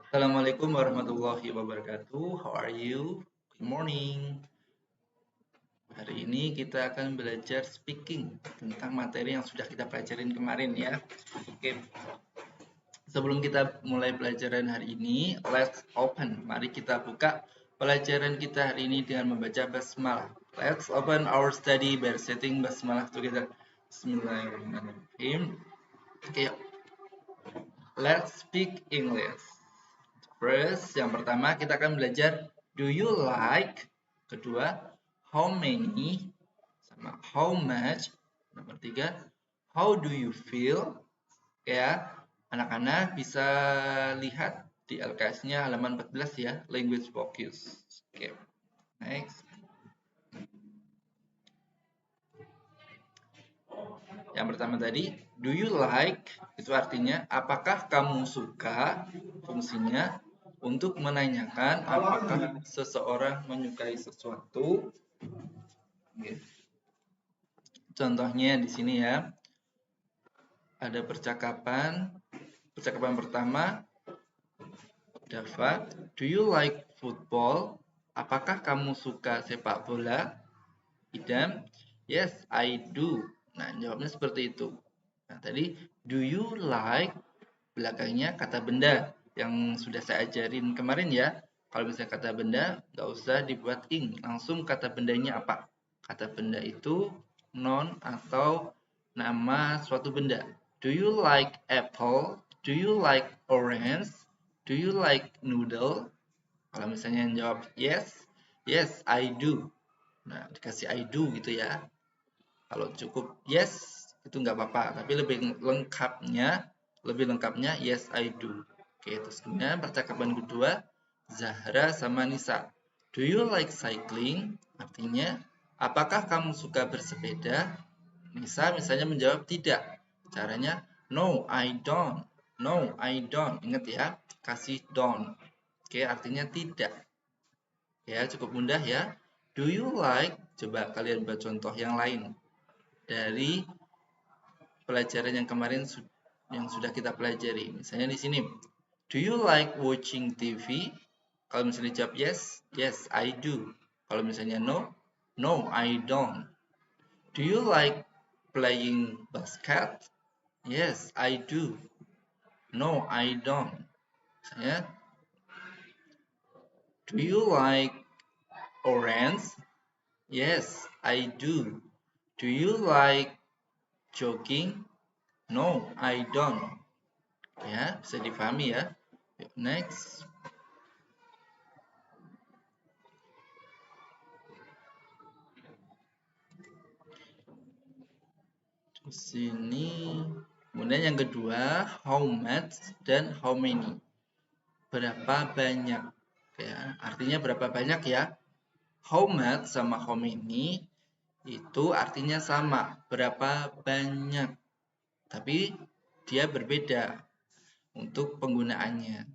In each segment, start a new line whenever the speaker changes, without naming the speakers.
Assalamualaikum warahmatullahi wabarakatuh. How are you? Good morning. Hari ini kita akan belajar speaking tentang materi yang sudah kita pelajarin kemarin ya. Oke, sebelum kita mulai pelajaran hari ini, let's open. Mari kita buka pelajaran kita hari ini dengan membaca basmalah. Let's open our study by reciting basmalah together. Bismillahirrahmanirrahim. Oke, let's speak English. First, yang pertama kita akan belajar do you like, kedua how many, sama how much, nomor tiga how do you feel. Ya, anak-anak bisa lihat di LKS-nya halaman 14 ya, language focus. Oke, next. Yang pertama tadi, do you like, itu artinya apakah kamu suka, fungsinya untuk menanyakan apakah seseorang menyukai sesuatu. Contohnya di sini ya, ada percakapan pertama, Dava, do you like football? Apakah kamu suka sepak bola? Idam, yes, I do. Nah, jawabnya seperti itu. Nah, tadi do you like, belakangnya kata benda yang sudah saya ajarin kemarin ya. Kalau misalnya kata benda, nggak usah dibuat ing, langsung kata bendanya apa. Kata benda itu noun atau nama suatu benda. Do you like apple? Do you like orange? Do you like noodle? Kalau misalnya yang jawab yes, yes I do. Nah, dikasih I do gitu ya. Kalau cukup yes, itu nggak apa-apa. Tapi lebih lengkapnya yes I do. Oke, terus kemudian percakapan kedua, Zahra sama Nisa. Do you like cycling? Artinya, apakah kamu suka bersepeda? Nisa misalnya menjawab tidak. Caranya, no I don't. No I don't. Ingat ya, kasih don't. Oke, artinya tidak. Ya, cukup mudah ya. Do you like? Coba kalian buat contoh yang lain dari pelajaran yang kemarin yang sudah kita pelajari. Misalnya di sini, do you like watching TV? Kalau misalnya jawab yes, yes I do. Kalau misalnya no, no I don't. Do you like playing basket? Yes I do. No I don't. Misalnya, do you like orange? Yes I do. Do you like jogging? No I don't. Ya, bisa dipahami ya. Next. Di sini. Kemudian yang kedua, how much dan how many. Berapa banyak. Ya, artinya berapa banyak ya. How much sama how many itu artinya sama, berapa banyak. Tapi dia berbeda untuk penggunaannya.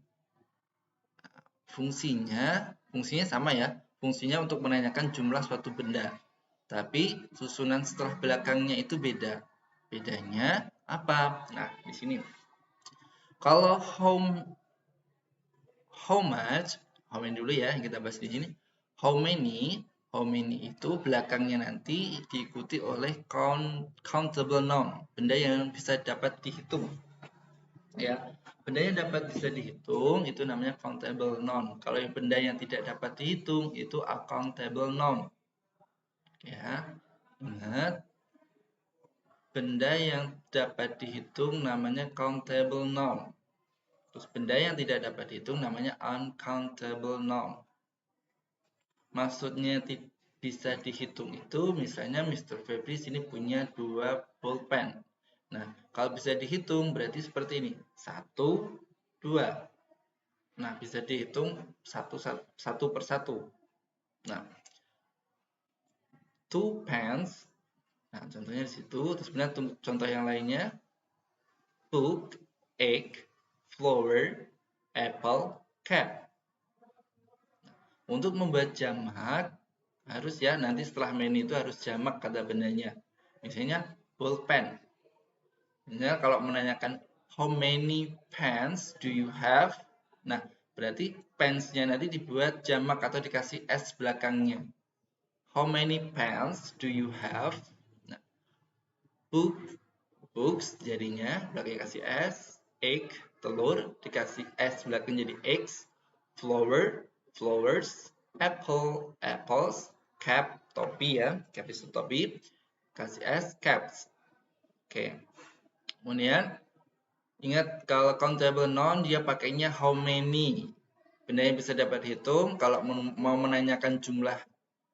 Fungsinya sama ya. Fungsinya untuk menanyakan jumlah suatu benda. Tapi susunan setelah belakangnya itu beda. Bedanya apa? Nah, di sini. Kalau how much, how many dulu ya yang kita bahas di sini. How many itu belakangnya nanti diikuti oleh countable noun, benda yang bisa dapat dihitung. Ya, benda yang dapat bisa dihitung itu namanya countable noun. Kalau yang benda yang tidak dapat dihitung itu uncountable noun. Ya, ingat, benda yang dapat dihitung namanya countable noun. Terus benda yang tidak dapat dihitung namanya uncountable noun. Maksudnya bisa dihitung itu misalnya Mr. Febri sini punya 2 pulpen. Nah, kalau bisa dihitung berarti seperti ini. 1, 2. Nah, bisa dihitung satu per satu. Nah, 2 pens. Nah, contohnya di situ. Terus kemudian contoh yang lainnya. Book, egg, flower, apple, cat. Untuk membuat jamak, harus ya nanti setelah many itu harus jamak kata bendanya. Misalnya pulpen. Misalnya kalau menanyakan how many pens do you have? Nah, Berarti pens-nya nanti dibuat jamak atau dikasih s belakangnya. How many pens do you have? Nah, books jadinya belakangnya kasih s, egg, telur, dikasih s belakang jadi x, flower, flowers, apple, apples, cap, topi ya, cap itu topi, kasih s, caps. Oke. Kemudian ingat kalau countable noun dia pakainya how many. Benda yang bisa dapat dihitung, kalau mau menanyakan jumlah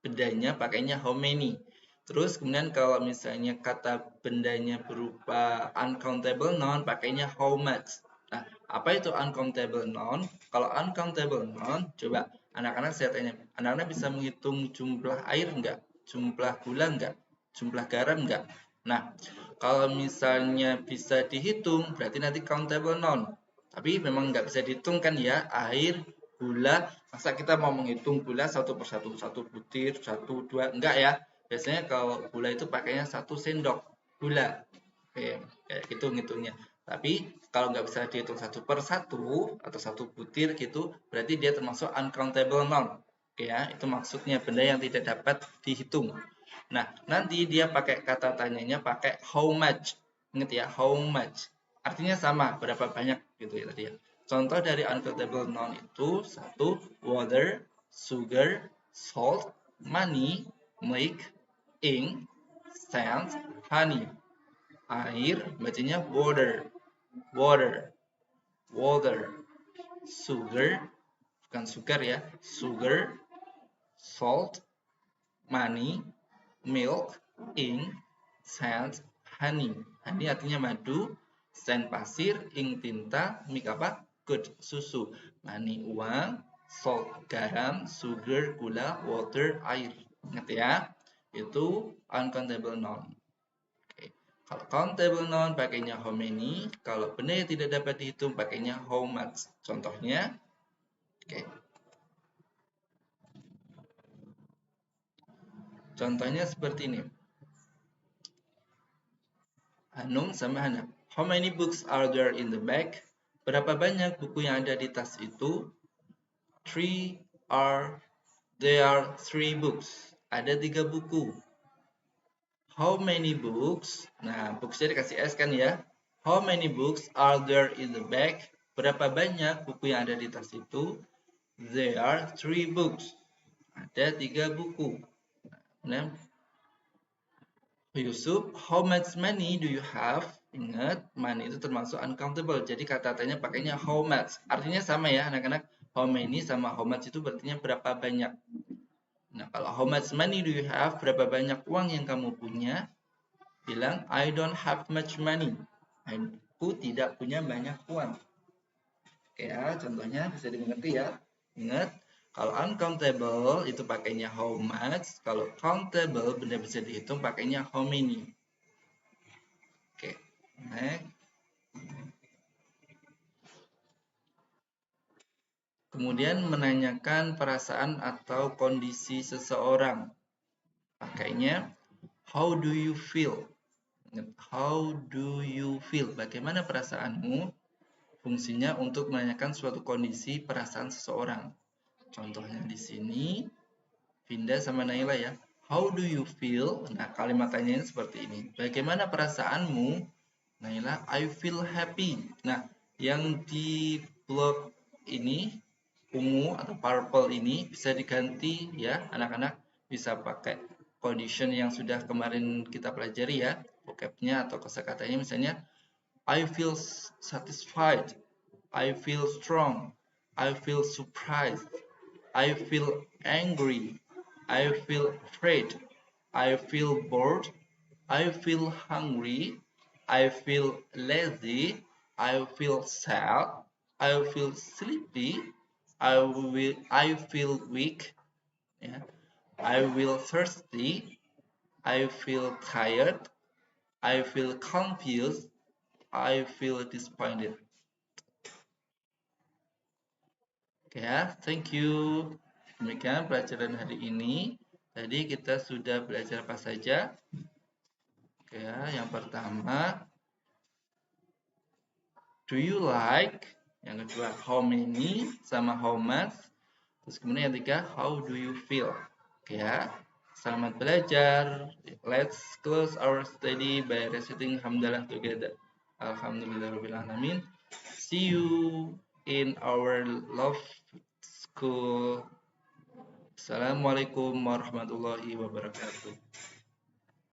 bendanya pakainya how many. Terus kemudian kalau misalnya kata bendanya berupa uncountable noun pakainya how much. Nah, apa itu uncountable noun? Kalau uncountable noun, coba anak-anak saya tanya, anak-anak bisa menghitung jumlah air enggak? Jumlah gula enggak? Jumlah garam enggak? Nah, kalau misalnya bisa dihitung, berarti nanti countable noun. Tapi memang nggak bisa dihitung kan ya, air, gula, masa kita mau menghitung gula satu persatu, satu butir, satu, dua, enggak ya. Biasanya kalau gula itu pakainya 1 sendok gula. Kayak gitu ngitungnya. Tapi kalau nggak bisa dihitung satu per satu atau satu butir gitu, berarti dia termasuk uncountable noun. Oke ya, itu maksudnya benda yang tidak dapat dihitung. Nah, nanti dia pakai kata tanyanya pakai how much. Ingat ya, how much. Artinya sama, berapa banyak gitu ya tadi ya. Contoh dari uncountable noun itu satu, water, sugar, salt, money, milk, ink, sand, honey. Air bacanya water, water, water. Sugar, bukan sugar ya, sugar, salt, money, milk, ink, sand, honey. Honey artinya madu, sand pasir, ink tinta, milk apa? Good, susu. Money uang, salt garam, sugar gula, water air. Ingat ya, itu uncountable noun. Oke. Kalau countable noun pakainya how many, kalau benda yang tidak dapat dihitung pakainya how much. Contohnya, oke. Contohnya seperti ini. Hanum sama Hana. How many books are there in the bag? Berapa banyak buku yang ada di tas itu? There are 3 books. Ada 3 buku. How many books? Nah, booksnya dikasih S kan ya. How many books are there in the bag? Berapa banyak buku yang ada di tas itu? There are 3 books. Ada 3 buku. Nah, Yusuf, how much money do you have? Ingat, money itu termasuk uncountable. Jadi kata-katanya pakainya how much. Artinya sama ya anak-anak. How many sama how much itu berarti berapa banyak. Nah, kalau how much money do you have? Berapa banyak uang yang kamu punya? Bilang, I don't have much money. Aku tidak punya banyak uang. Oke ya, contohnya bisa dimengerti ya. Ingat, kalau uncountable itu pakainya how much. Kalau countable benda bisa dihitung pakainya how many. Oke, next. Kemudian menanyakan perasaan atau kondisi seseorang. Pakainya how do you feel? How do you feel? Bagaimana perasaanmu? Fungsinya untuk menanyakan suatu kondisi perasaan seseorang. Contohnya di sini Vinda sama Naila ya. How do you feel? Nah, kalimat tanyanya seperti ini. Bagaimana perasaanmu? Naila, I feel happy. Nah, yang di blog ini ungu atau purple ini bisa diganti ya, anak-anak bisa pakai condition yang sudah kemarin kita pelajari ya, vocabnya atau kosakatanya misalnya I feel satisfied, I feel strong, I feel surprised, I feel angry, I feel afraid, I feel bored, I feel hungry, I feel lazy, I feel sad, I feel sleepy, I feel weak, yeah. I will thirsty, I feel tired, I feel confused, I feel disappointed. Oke ya, thank you. Demikian pelajaran hari ini. Tadi kita sudah belajar apa saja? Oke ya, yang pertama, do you like? Yang kedua, how many sama how much. Terus kemudian yang ketiga, how do you feel. Oke ya. Selamat belajar. Let's close our study by reciting hamdalah together. Alhamdulillahirobbilalamin. See you in our love school. Assalamualaikum warahmatullahi wabarakatuh.